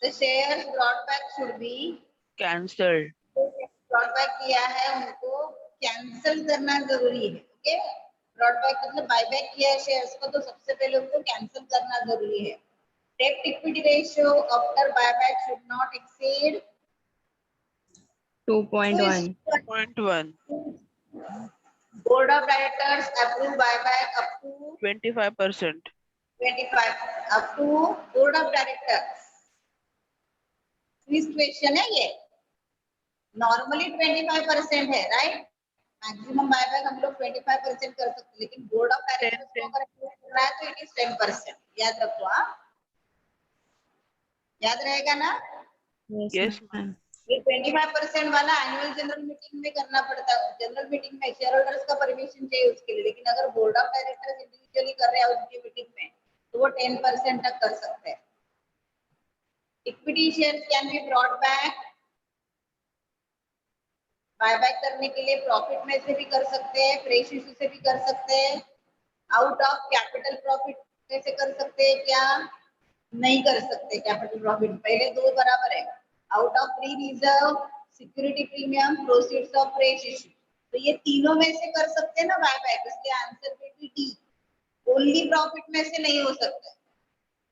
The shares brought back should be cancelled. Bought back किया है उनको कैंसिल करना जरूरी है. ओके, ब्रॉड बैक मतलब बाय बैक किया है शेयर्स को तो सबसे पहले उनको कैंसिल करना जरूरी है. Debt equity ratio after buyback should not exceed 2.1. 0.1. Board of directors approve buyback up to 25%. 25 up to board of directors. This question है ये. Normally 25% है, right? Maximum buyback हम लोग 25% कर सकते हैं, लेकिन board of directors को अगर approve करना है तो it is 10%. याद रखो, हाँ? याद रहेगा ना? Yes, ma'am. ये 25% वाला एनुअल जनरल मीटिंग में करना पड़ता है. जनरल मीटिंग में शेयर होल्डर्स का परमिशन चाहिए उसके लिए, लेकिन अगर बोर्ड ऑफ डायरेक्टर्स इंडिविजुअली कर रहे हैं उनकी मीटिंग में तो वो 10% तक कर सकते हैं. Equity shares can be brought back. Buyback करने के लिए प्रॉफिट में से भी कर सकते हैं, फ्रेश इशू से भी कर सकते हैं, आउट ऑफ कैपिटल प्रॉफिट में से कर सकते हैं. क्या नहीं कर सकते कैपिटल प्रॉफिट, पहले दो बराबर है. Out of free reserve, security premium, proceeds of fresh issue, तो ये तीनों में से कर सकते हैं ना बायबैक. इसलिए आंसर पे भी डी. ओनली प्रॉफिट में से नहीं हो सकता,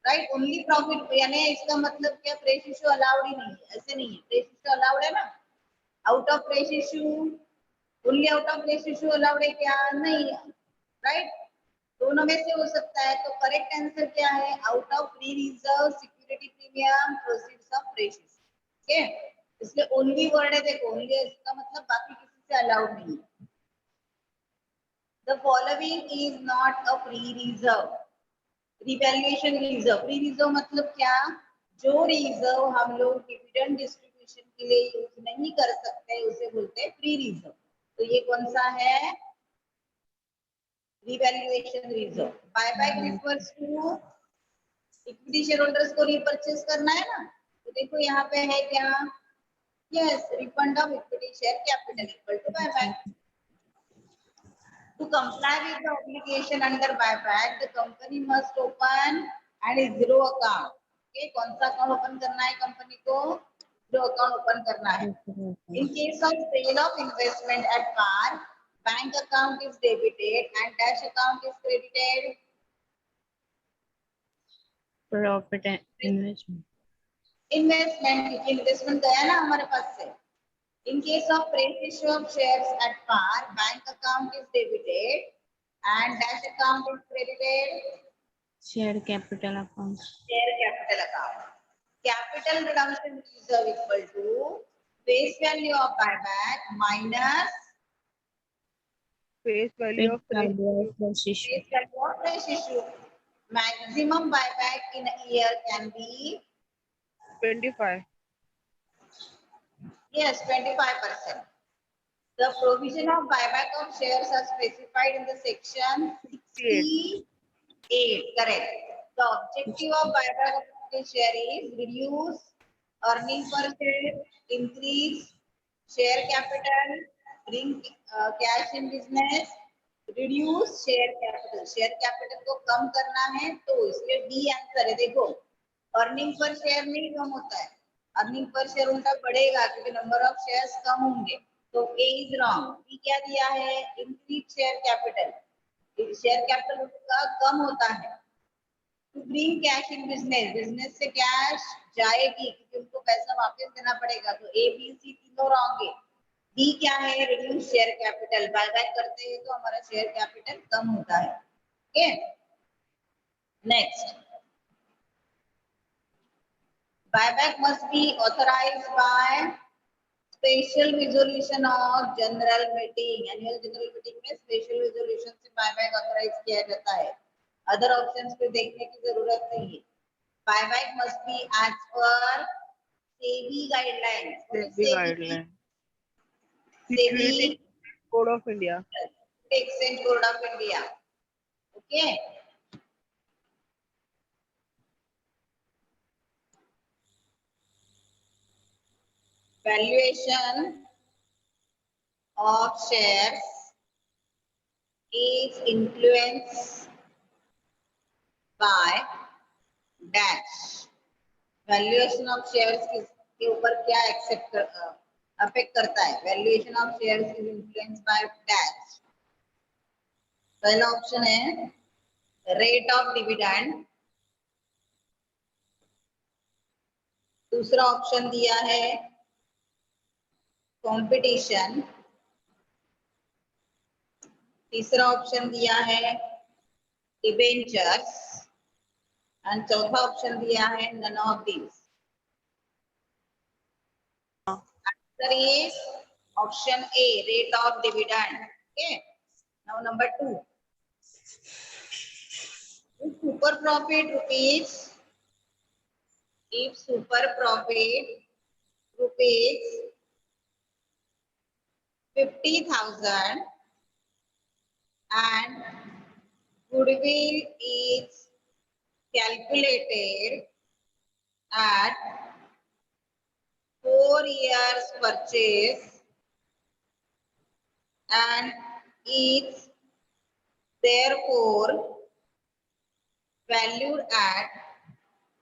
राइट? ओनली प्रॉफिट यानी इसका मतलब क्या, फ्रेश इशू अलाउड ही नहीं है, ऐसे नहीं है. फ्रेश इशू अलाउड है ना. Out of fresh issue, only out of fresh issue allowed है क्या? नहीं है, राइट? दोनों में से हो सकता है. तो करेक्ट आंसर क्या है? Out of free reserve, security premium, proceeds of fresh issue. Okay, इसलिए ओनली वर्ड है, देखो ओनली इसका मतलब बाकी किसी से अलाउड नहीं है. The following is not a free reserve. Revaluation reserve. Free reserve मतलब क्या? जो रिजर्व हम लोग डिविडेंड डिस्ट्रीब्यूशन के लिए यूज नहीं कर सकते उसे बोलते हैं फ्री रिजर्व. तो ये कौन सा है? Revaluation reserve. Buyback refers to equity shareholders को रीपरचेस करना है ना. तो देखो यहाँ पे है क्या? Yes, refund of equity share capital equal to buyback. To comply with the obligation under buyback, the company must open and zero account. Okay, कौन सा अकाउंट ओपन करना है कंपनी को? zero अकाउंट ओपन करना है. In case of sale of investment at par, bank account is debited and cash account is credited. Profit and investment. Investment गया ना हमारे पास से. In case of fresh issue of shares at par, bank account is debited and dash account is credited. Share capital account. Share capital account. Capital redemption reserve equal to face value of buyback minus Face value of fresh Fresh issue. face value of fresh issue. Maximum buyback in a year can be 25. yes 25%. The provision of buyback of shares are specified in the section 68. Correct. The objective of buyback of the share is reduce earning per share, increase share capital, bring cash in business, reduce share capital. Share capital को कम करना है तो इसलिए D answer है. देखो earning per share नहीं कम होता है, अर्निंग पर शेयर उल्टा बढ़ेगा क्योंकि नंबर ऑफ शेयर्स कम होंगे. तो ए इज रॉन्ग. बी क्या दिया है? Increase share capital. Share capital का कम होता है. To bring cash in business, business से कैश जाएगी क्योंकि उनको पैसा वापस देना पड़ेगा. तो ए बी सी तीनों रॉन्ग है. डी क्या है? Reduce share capital. बायबैक करते हैं तो हमारा शेयर कैपिटल कम होता है. Okay, next. Buyback must be authorised by special resolution of general meeting. Annual general meeting में स्पेशल रिजोल्यूशन से बायबैक ऑथराइज किया जाता है. अदर ऑप्शंस पे देखने की जरूरत नहीं है. बायबैक मस्ट बी एज पर SEBI guidelines. SEBI guideline. SEBI Security Code of India. Exchange board of India. Okay, valuation of shares is influenced by dash. Valuation of shares के ऊपर क्या अफेक्ट करता है? Valuation of shares is influence by dash. पहला option है rate of dividend, दूसरा option दिया है कंपटीशन, तीसरा ऑप्शन दिया है डिबेंचर्स एंड चौथा ऑप्शन दिया है none of these. Answer is option A, rate of dividend. Okay, now number 2, super profit rupees, if super profit rupees 50,000 and goodwill is calculated at 4 years purchase and is therefore valued at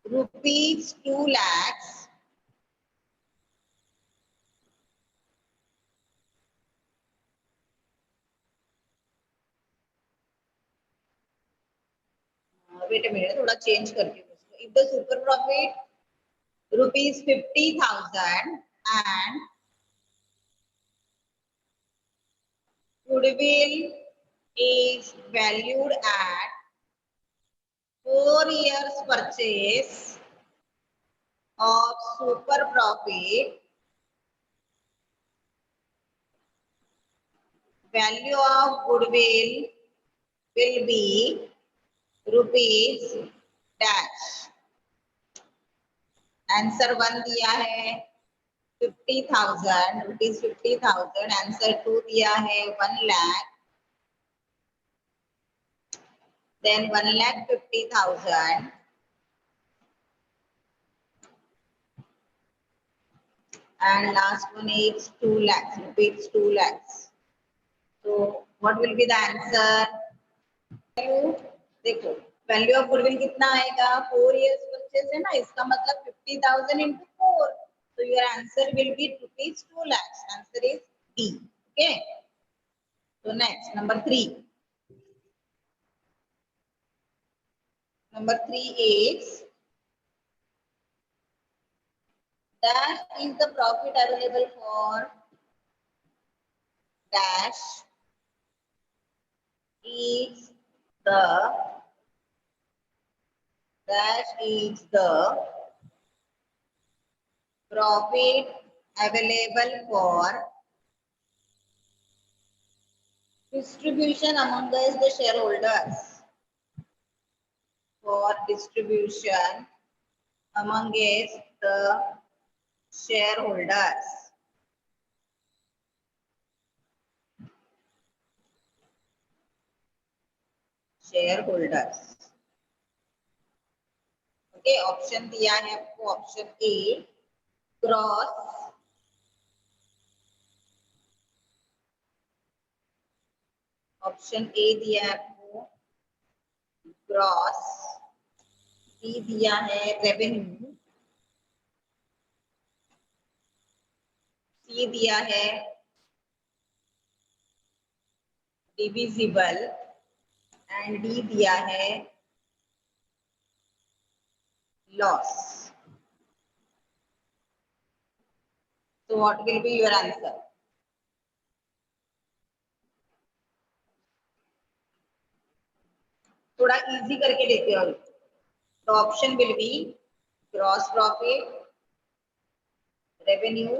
rupees 2 lakhs, wait a minute, थोड़ा change करती हूँ इसको। If the super profit rupees 50,000 and goodwill is valued at 4 years purchase of super profit, value of goodwill will be rupees dash। Answer 1 दिया है 50,000 rupees 50,000, answer 2 दिया है 1 lakh, then 1,50,000 and last one is 2 lakhs, rupees 2 lakhs. So what will be the answer? देखो value of goodwill कितना आएगा, 4 years purchase है ना, इसका मतलब 50,000 into 4, so your answer will be rupees 2 lakhs। Answer is D। Okay, so next number 3, number 3 is dash is the profit available for dash is the profit available for distribution among the shareholders, for distribution amongst the shareholders। Okay, option दिया है आपको, option A gross, option A दिया है आपको gross, B दिया है revenue, सी दिया है डिविजिबल एंड डी दिया है loss. So what will be your answer? थोड़ा इजी करके देते हो, तो option will be gross profit, revenue,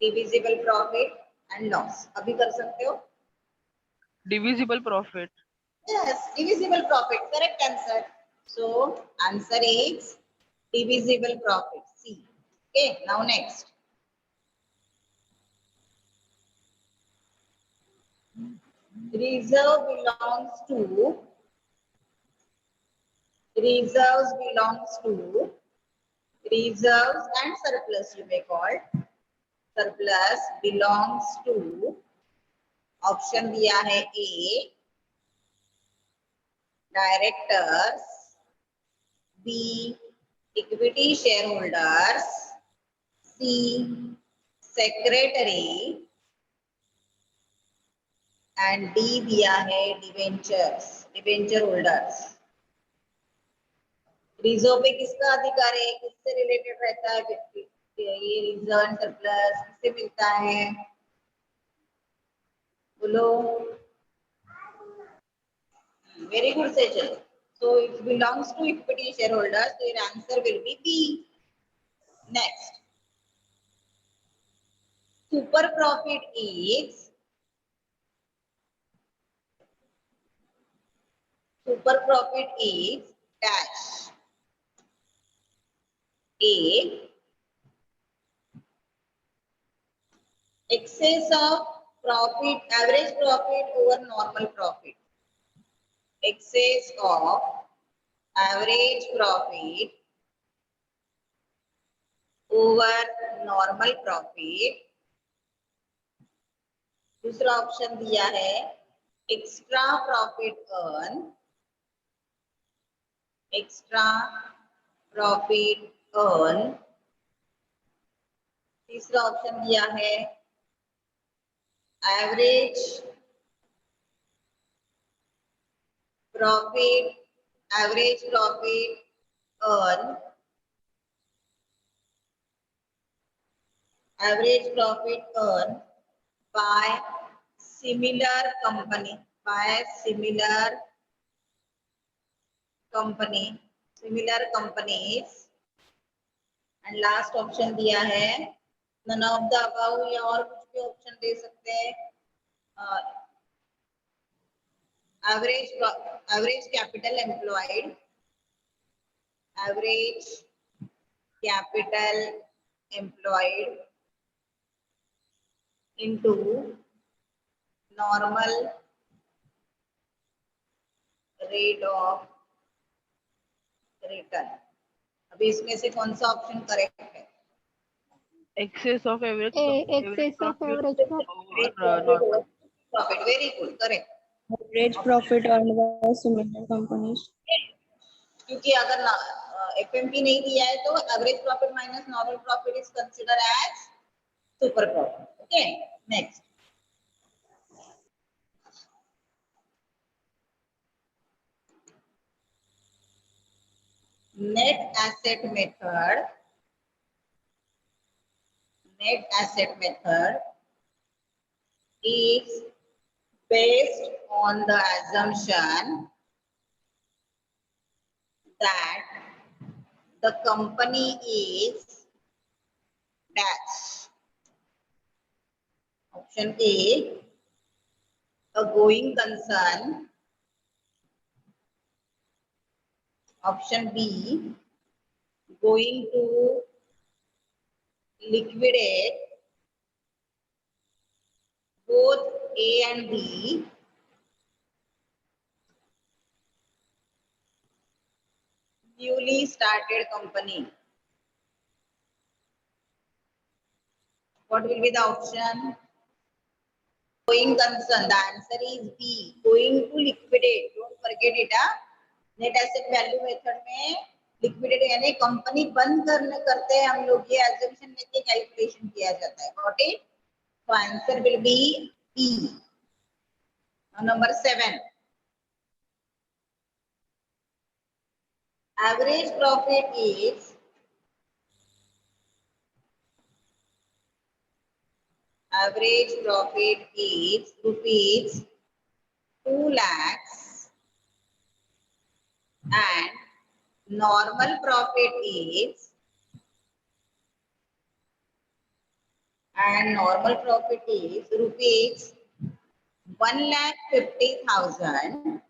divisible profit and loss. अभी कर सकते हो? Divisible profit. Yes, divisible profit, correct answer। So answer is divisible profit, C। Okay, now next, reserves belongs to reserves and surplus, you may call surplus belongs to, option दिया है A directors, B Equity shareholders, C, secretary, and D दिया है debentures, debenture holders. Reserve पे किसका अधिकार है, किससे related रहता है, ये रिजर्व सरप्लस किससे मिलता है, बोलो। Very good Sejal. So it belongs to equity shareholders, so your answer will be B. Next, super profit is dash A, excess of profit, average profit over normal profit, excess of average profit over normal profit। दूसरा option दिया है extra profit earn, extra profit earn. तीसरा option दिया है average profit earn, average profit earn by similar company, similar companies। And last option दिया है none of the above, या और कुछ भी ऑप्शन दे सकते हैं। Average capital employed, average capital employed into normal rate of return। अभी इसमें से कौन सा ऑप्शन करेक्ट है? Excess of average Excess of average normal. Profit, very good, correct। average profit earned by similar companies। क्योंकि अगर एफएमपी नहीं दिया है तो average profit minus normal profit is consider as super profit. Okay, next, net asset method is based on the assumption that the company is dash। Option A, a going concern। Option B, going to liquidate both A and B। Newly started company। What will be the option? Going concern, the answer is B, going to liquidate। Don't forget it, net asset value method में liquidate यानी company बंद करते हैं हम लोग, ये assumption लेके calculation किया जाता है। Got it? तो answer will be B. Number 7, average profit is rupees 2 lakhs and normal profit is rupees 1,50,000।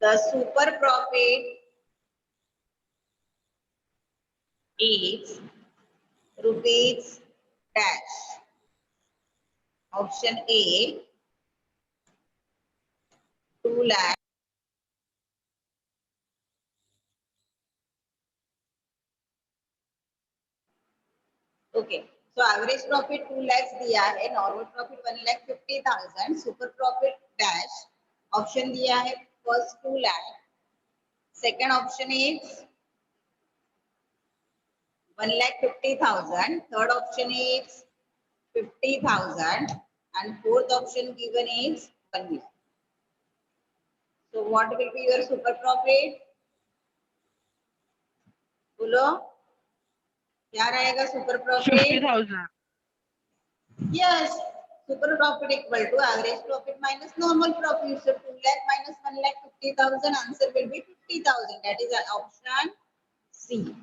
The super profit is rupees dash। Option A, 2 lakh। Okay, so average profit 2 lakhs दिया है, normal profit 1,50,000, super profit dash। Option दिया है first 2 lakh, Second option is 1,50,000. Third option is 50,000, and fourth option given is 1 million. So what will be your super profit? बोलो क्या रहेगा super profit? 50,000. Yes, super profit equal to average profit minus normal profit. So 2 lakh minus 1,50,000, answer will be 50,000. That is option C.